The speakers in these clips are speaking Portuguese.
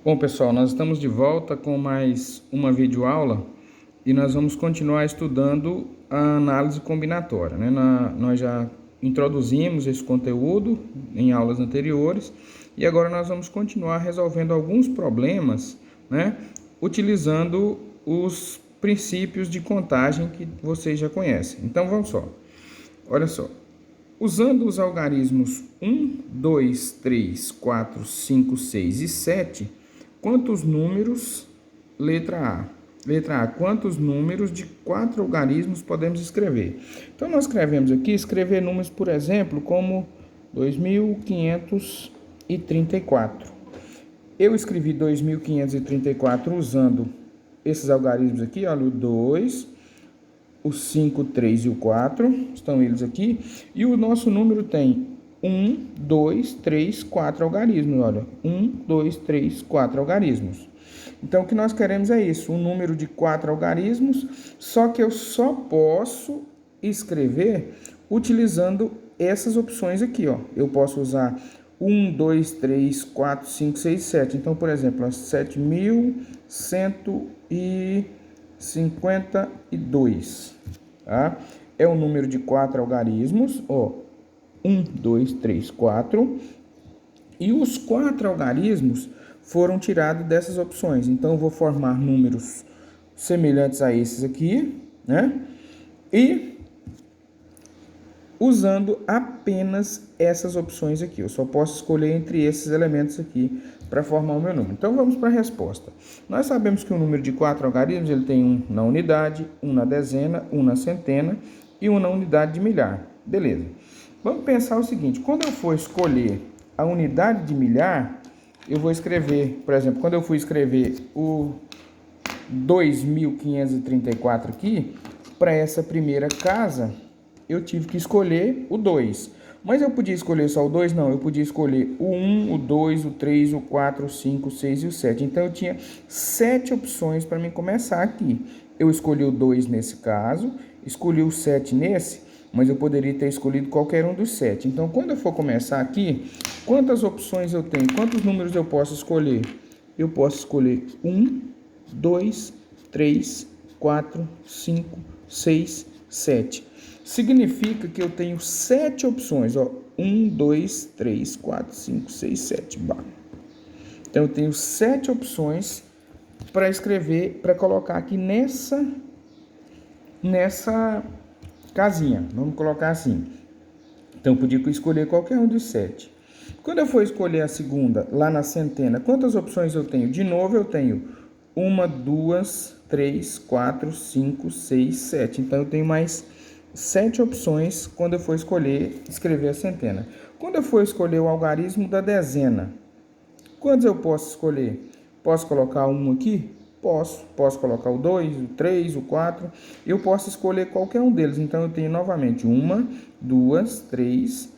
Bom, pessoal, nós estamos de volta com mais uma videoaula e nós vamos continuar estudando a análise combinatória, né? Nós já introduzimos esse conteúdo em aulas anteriores e agora nós vamos continuar resolvendo alguns problemas, né? Utilizando os princípios de contagem que vocês já conhecem. Então, vamos só. Olha só. Usando os algarismos 1, 2, 3, 4, 5, 6 e 7, quantos números, letra A, quantos números de 4 algarismos podemos escrever? Então, nós escrever números, por exemplo, como 2534. Eu escrevi 2534 usando esses algarismos aqui, olha, o 2, o 5, o 3 e o 4, estão eles aqui. E o nosso número tem 1, 2, 3, 4 algarismos, olha. 1, 2, 3, 4 algarismos. Então, o que nós queremos é isso, um número de 4 algarismos, só que eu só posso escrever utilizando essas opções aqui, ó. Eu posso usar 1, 2, 3, 4, 5, 6, 7. Então, por exemplo, 7.152, tá? É um número de 4 algarismos, ó, 1, 2, 3, 4, e os 4 algarismos foram tirados dessas opções, então eu vou formar números semelhantes a esses aqui, né, e usando apenas essas opções aqui, eu só posso escolher entre esses elementos aqui para formar o meu número. Então, vamos para a resposta. Nós sabemos que o número de 4 algarismos, ele tem um na unidade, um na dezena, um na centena e um na unidade de milhar. Beleza. Vamos pensar o seguinte, quando eu for escolher a unidade de milhar, eu vou escrever, por exemplo, quando eu fui escrever o 2534 aqui, para essa primeira casa, eu tive que escolher o 2. Mas eu podia escolher só o 2? Não, eu podia escolher o 1, o 2, o 3, o 4, o 5, o 6 e o 7. Então, eu tinha 7 opções para mim começar aqui. Eu escolhi o 2 nesse caso, escolhi o 7 nesse, mas eu poderia ter escolhido qualquer um dos 7. Então, quando eu for começar aqui, quantas opções eu tenho? Quantos números eu posso escolher? Eu posso escolher 1, 2, 3, 4, 5, 6, 7. Significa que eu tenho 7 opções, ó, 1, 2, 3, 4, 5, 6, 7, bah. Então, eu tenho 7 opções para escrever, para colocar aqui nessa casinha, vamos colocar assim. Então, eu podia escolher qualquer um dos 7. Quando eu for escolher a segunda, lá na centena, quantas opções eu tenho? De novo, eu tenho 1, 2, 3, 4, 5, 6, 7. Então, eu tenho mais 7 opções quando eu for escrever a centena. Quando eu for escolher o algarismo da dezena, quantos eu posso escolher? Posso colocar um aqui? Posso colocar o 2, o 3, o 4. Eu posso escolher qualquer um deles. Então, eu tenho novamente 1, 2, 3,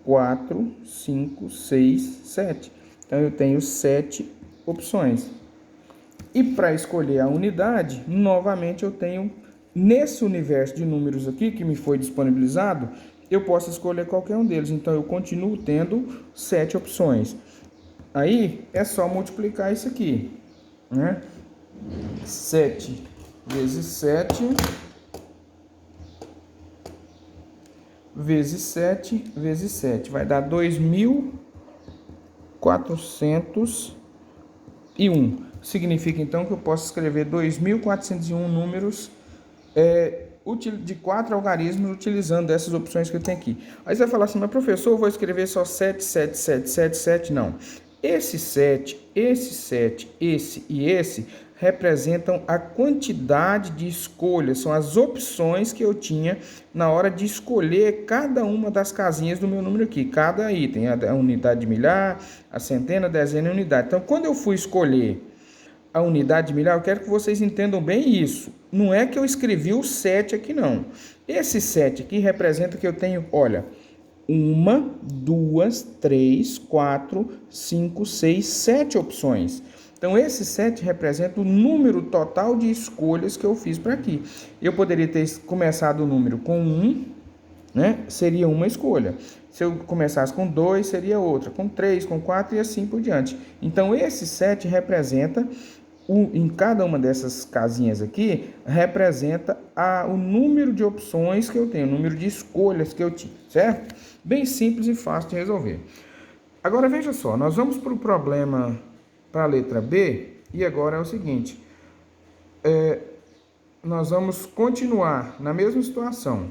4, 5, 6, 7. Então, eu tenho 7 opções. E para escolher a unidade, novamente eu tenho, nesse universo de números aqui que me foi disponibilizado, eu posso escolher qualquer um deles. Então, eu continuo tendo 7 opções. Aí, é só multiplicar isso aqui, né? 7 vezes 7 vezes 7 vezes 7 vai dar 2.401. Significa então que eu posso escrever 2.401 números de 4 algarismos utilizando essas opções que eu tenho aqui. Aí você vai falar assim, mas professor, eu vou escrever só 7, 7, 7, 7, 7. Não. Esse 7, esse 7, esse e esse representam a quantidade de escolhas, são as opções que eu tinha na hora de escolher cada uma das casinhas do meu número aqui, cada item, a unidade de milhar, a centena, a dezena e a unidade. Então, quando eu fui escolher a unidade de milhar, eu quero que vocês entendam bem isso. Não é que eu escrevi o 7 aqui, não. Esse 7 aqui representa que eu tenho, olha, 1, 2, 3, 4, 5, 6, 7 opções. Então, esse 7 representa o número total de escolhas que eu fiz para aqui. Eu poderia ter começado o número com 1, né? Seria uma escolha. Se eu começasse com 2, seria outra, com 3, com 4 e assim por diante. Então, esse 7 representa, em cada uma dessas casinhas aqui, representa o número de opções que eu tenho, o número de escolhas que eu tinha, certo? Bem simples e fácil de resolver. Agora, veja só, nós vamos para o problema, para a letra B, e agora é o seguinte, nós vamos continuar na mesma situação,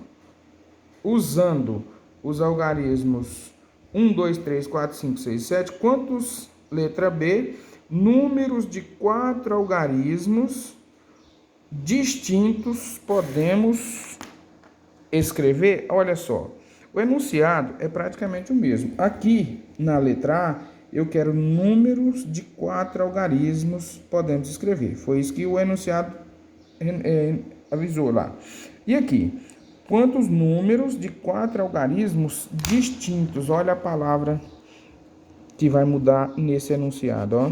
usando os algarismos 1, 2, 3, 4, 5, 6, 7. Quantos, letra B, números de 4 algarismos distintos podemos escrever? Olha só, o enunciado é praticamente o mesmo. Aqui, na letra A, eu quero números de 4 algarismos podemos escrever. Foi isso que o enunciado avisou lá. E aqui, quantos números de 4 algarismos distintos? Olha a palavra que vai mudar nesse enunciado, ó.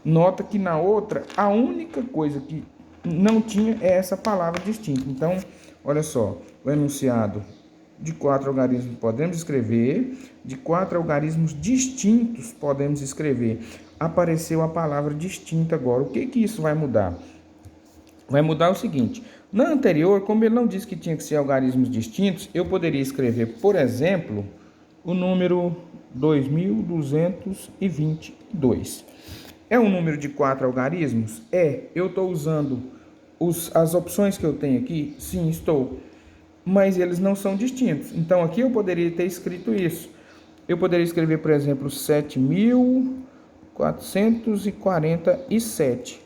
Nota que na outra, a única coisa que não tinha é essa palavra distinta. Então, olha só, o enunciado de 4 algarismos podemos escrever, de 4 algarismos distintos podemos escrever. Apareceu a palavra distinta agora. O que isso vai mudar? Vai mudar o seguinte, na anterior, como ele não disse que tinha que ser algarismos distintos, eu poderia escrever, por exemplo, o número 2222. É um número de 4 algarismos? Eu estou usando as opções que eu tenho aqui? Sim, estou. Mas eles não são distintos. Então, aqui eu poderia ter escrito isso. Eu poderia escrever, por exemplo, 7.447.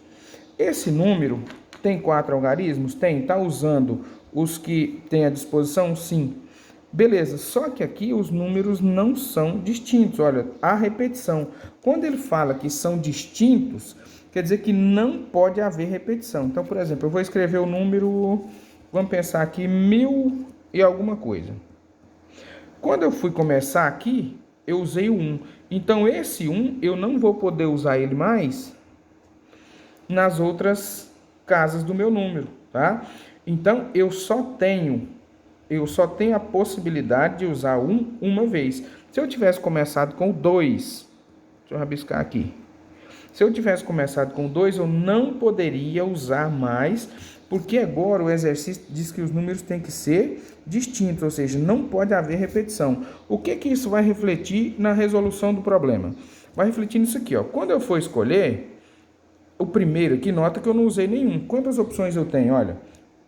Esse número tem 4 algarismos? Tem. Está usando os que tem à disposição? Sim. Beleza, só que aqui os números não são distintos. Olha, a repetição. Quando ele fala que são distintos, quer dizer que não pode haver repetição. Então, por exemplo, eu vou escrever o número, vamos pensar aqui, 1000 e alguma coisa. Quando eu fui começar aqui, eu usei o 1. Então, esse 1 eu não vou poder usar ele mais nas outras casas do meu número, tá? Então, eu só tenho a possibilidade de usar uma vez. Se eu tivesse começado com o 2, deixa eu rabiscar aqui. Se eu tivesse começado com o 2, eu não poderia usar mais, porque agora o exercício diz que os números têm que ser distintos, ou seja, não pode haver repetição. O que isso vai refletir na resolução do problema? Vai refletir nisso aqui, ó. Quando eu for escolher o primeiro aqui, nota que eu não usei nenhum. Quantas opções eu tenho? Olha,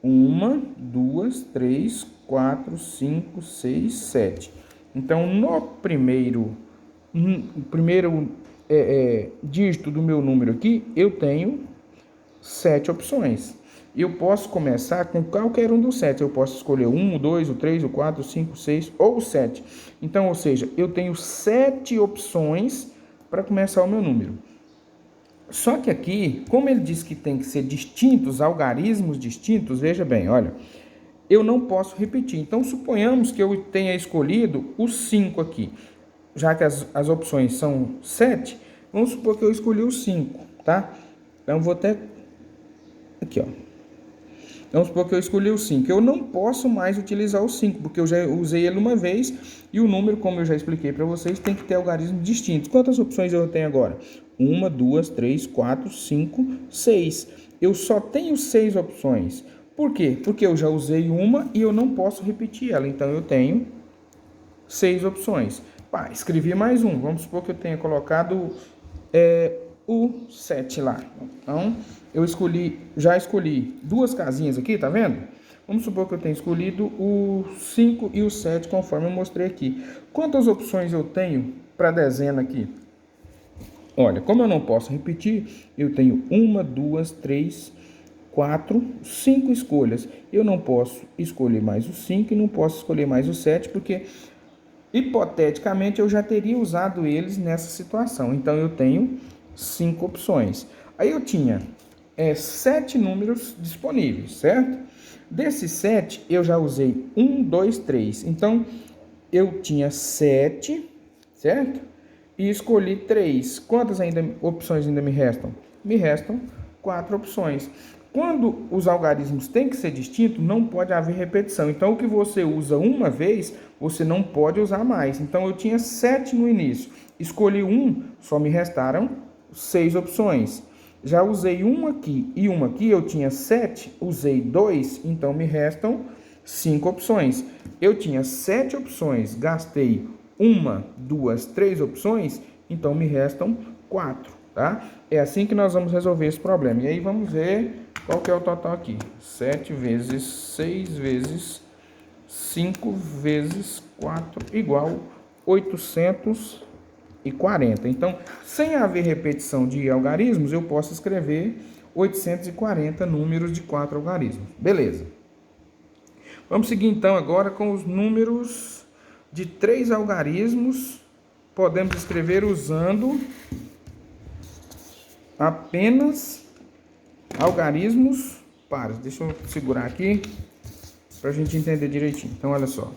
1, 2, 3, 4, 5, 6, 7. Então, no primeiro dígito do meu número aqui, eu tenho 7 opções. Eu posso começar com qualquer um dos 7. Eu posso escolher 1, o 2, o 3, o 4, o 5, o 6 ou o 7. Então, ou seja, eu tenho 7 opções para começar o meu número. Só que aqui, como ele diz que tem que ser distintos, algarismos distintos, veja bem, olha, eu não posso repetir. Então, suponhamos que eu tenha escolhido os 5 aqui. Já que as opções são 7, vamos supor que eu escolhi os 5, tá? Então, vou até... Aqui, ó. Vamos supor que eu escolhi o 5. Eu não posso mais utilizar o 5, porque eu já usei ele uma vez e o número, como eu já expliquei para vocês, tem que ter algarismos distintos. Quantas opções eu tenho agora? 1, 2, 3, 4, 5, 6. Eu só tenho 6 opções. Por quê? Porque eu já usei uma e eu não posso repetir ela. Então, eu tenho 6 opções. Escrevi mais um. Vamos supor que eu tenha colocado o 7 lá. Então, eu já escolhi 2 casinhas aqui, tá vendo? Vamos supor que eu tenha escolhido o 5 e o 7, conforme eu mostrei aqui. Quantas opções eu tenho para a dezena aqui? Olha, como eu não posso repetir, eu tenho 1, 2, 3, 4, 5 escolhas. Eu não posso escolher mais o 5 e não posso escolher mais o 7, porque, hipoteticamente, eu já teria usado eles nessa situação. Então, eu tenho 5 opções. Aí eu tinha 7 números disponíveis, certo? Desses 7, eu já usei 1, 2, 3. Então, eu tinha 7, certo? E escolhi 3. Quantas opções ainda me restam? Me restam 4 opções. Quando os algarismos têm que ser distintos, não pode haver repetição. Então, o que você usa uma vez, você não pode usar mais. Então, eu tinha 7 no início. Escolhi um, só me restaram 6 opções. Já usei uma aqui e uma aqui, eu tinha 7, usei 2, então me restam 5 opções. Eu tinha 7 opções, gastei 1, 2, 3 opções, então me restam 4, tá? É assim que nós vamos resolver esse problema. E aí vamos ver qual que é o total aqui. 7 vezes 6 vezes 5 vezes 4 igual 840. Então, sem haver repetição de algarismos, eu posso escrever 840 números de 4 algarismos. Beleza. Vamos seguir então agora com os números de 3 algarismos. Podemos escrever usando apenas algarismos pares. Deixa eu segurar aqui para a gente entender direitinho. Então, olha só.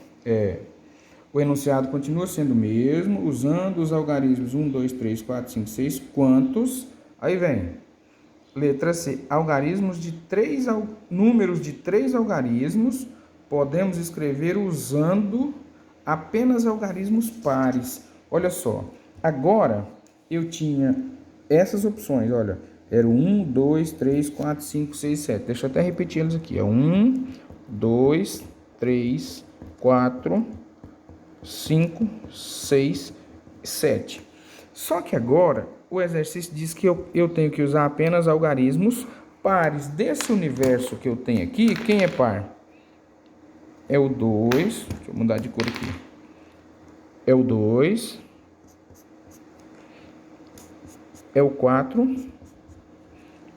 O enunciado continua sendo o mesmo, usando os algarismos 1, 2, 3, 4, 5, 6, quantos? Aí vem, letra C, algarismos de números de 3 algarismos, podemos escrever usando apenas algarismos pares. Olha só, agora eu tinha essas opções, olha, era 1, 2, 3, 4, 5, 6, 7. Deixa eu até repetir eles aqui, 1, 2, 3, 4, 5, 6, 7. Só que agora o exercício diz que eu tenho que usar apenas algarismos pares. Desse universo que eu tenho aqui, quem é par? É o 2. Deixa eu mudar de cor aqui. É o 2. É o 4.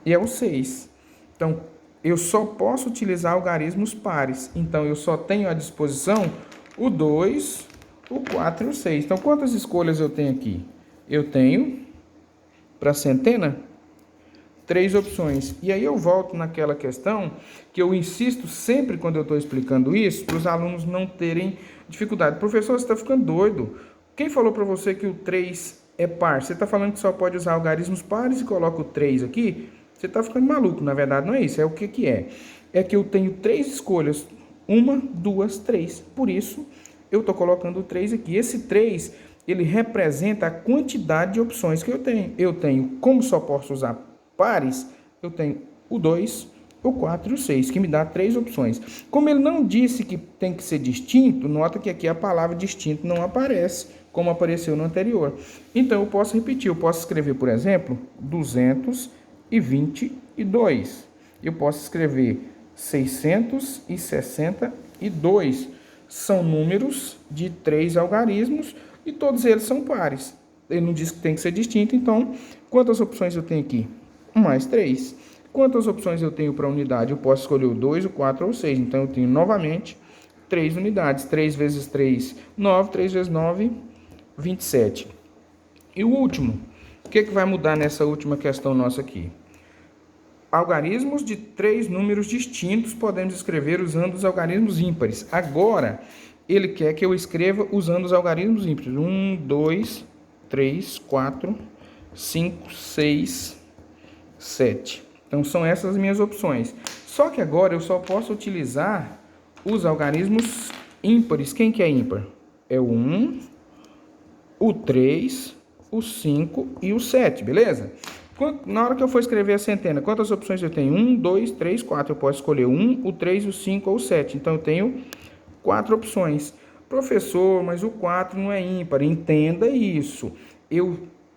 E é o 6. Então, eu só posso utilizar algarismos pares. Então, eu só tenho à disposição o 2, o 4 e o 6. Então, quantas escolhas eu tenho aqui? Eu tenho, para centena, 3 opções. E aí eu volto naquela questão que eu insisto sempre quando eu estou explicando isso, para os alunos não terem dificuldade. Professor, você está ficando doido. Quem falou para você que o 3 é par? Você está falando que só pode usar algarismos pares e coloca o 3 aqui? Você está ficando maluco. Na verdade, não é isso. É o que é? É que eu tenho 3 escolhas. 1, 2, 3. Por isso, eu estou colocando o 3 aqui. Esse 3, ele representa a quantidade de opções que eu tenho. Eu tenho, como só posso usar pares, eu tenho o 2, o 4 e o 6, que me dá 3 opções. Como ele não disse que tem que ser distinto, nota que aqui a palavra distinto não aparece, como apareceu no anterior. Então, eu posso repetir. Eu posso escrever, por exemplo, 222. Eu posso escrever 662. São números de 3 algarismos e todos eles são pares. Ele não diz que tem que ser distinto, então, quantas opções eu tenho aqui? Mais 3. Quantas opções eu tenho para a unidade? Eu posso escolher o 2, o 4 ou o 6. Então, eu tenho novamente 3 unidades. 3 vezes 3, 9. 3 vezes 9, 27. E o último, o que vai mudar nessa última questão nossa aqui? Algarismos de 3 números distintos podemos escrever usando os algarismos ímpares. Agora, ele quer que eu escreva usando os algarismos ímpares. 1, 2, 3, 4, 5, 6, 7. Então, são essas as minhas opções. Só que agora eu só posso utilizar os algarismos ímpares. Quem que é ímpar? É o 1, o 3, o 5 e o 7, beleza? Na hora que eu for escrever a centena, quantas opções eu tenho? 1, 2, 3, 4. Eu posso escolher o 1, o 3, o 5 ou o 7. Então, eu tenho 4 opções. Professor, mas o 4 não é ímpar. Entenda isso.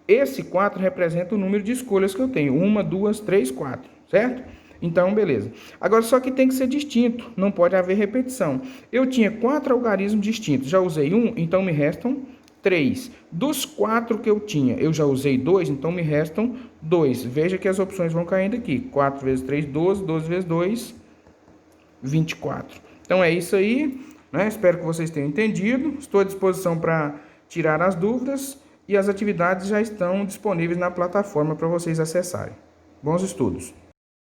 Esse 4 representa o número de escolhas que eu tenho. 1, 2, 3, 4. Certo? Então, beleza. Agora, só que tem que ser distinto. Não pode haver repetição. Eu tinha 4 algarismos distintos. Já usei um, então me restam 3. Dos 4 que eu tinha, eu já usei 2, então me restam 2. Veja que as opções vão caindo aqui. 4 vezes 3, 12. 12 vezes 2, 24. Então, é isso aí. Né? Espero que vocês tenham entendido. Estou à disposição para tirar as dúvidas. E as atividades já estão disponíveis na plataforma para vocês acessarem. Bons estudos!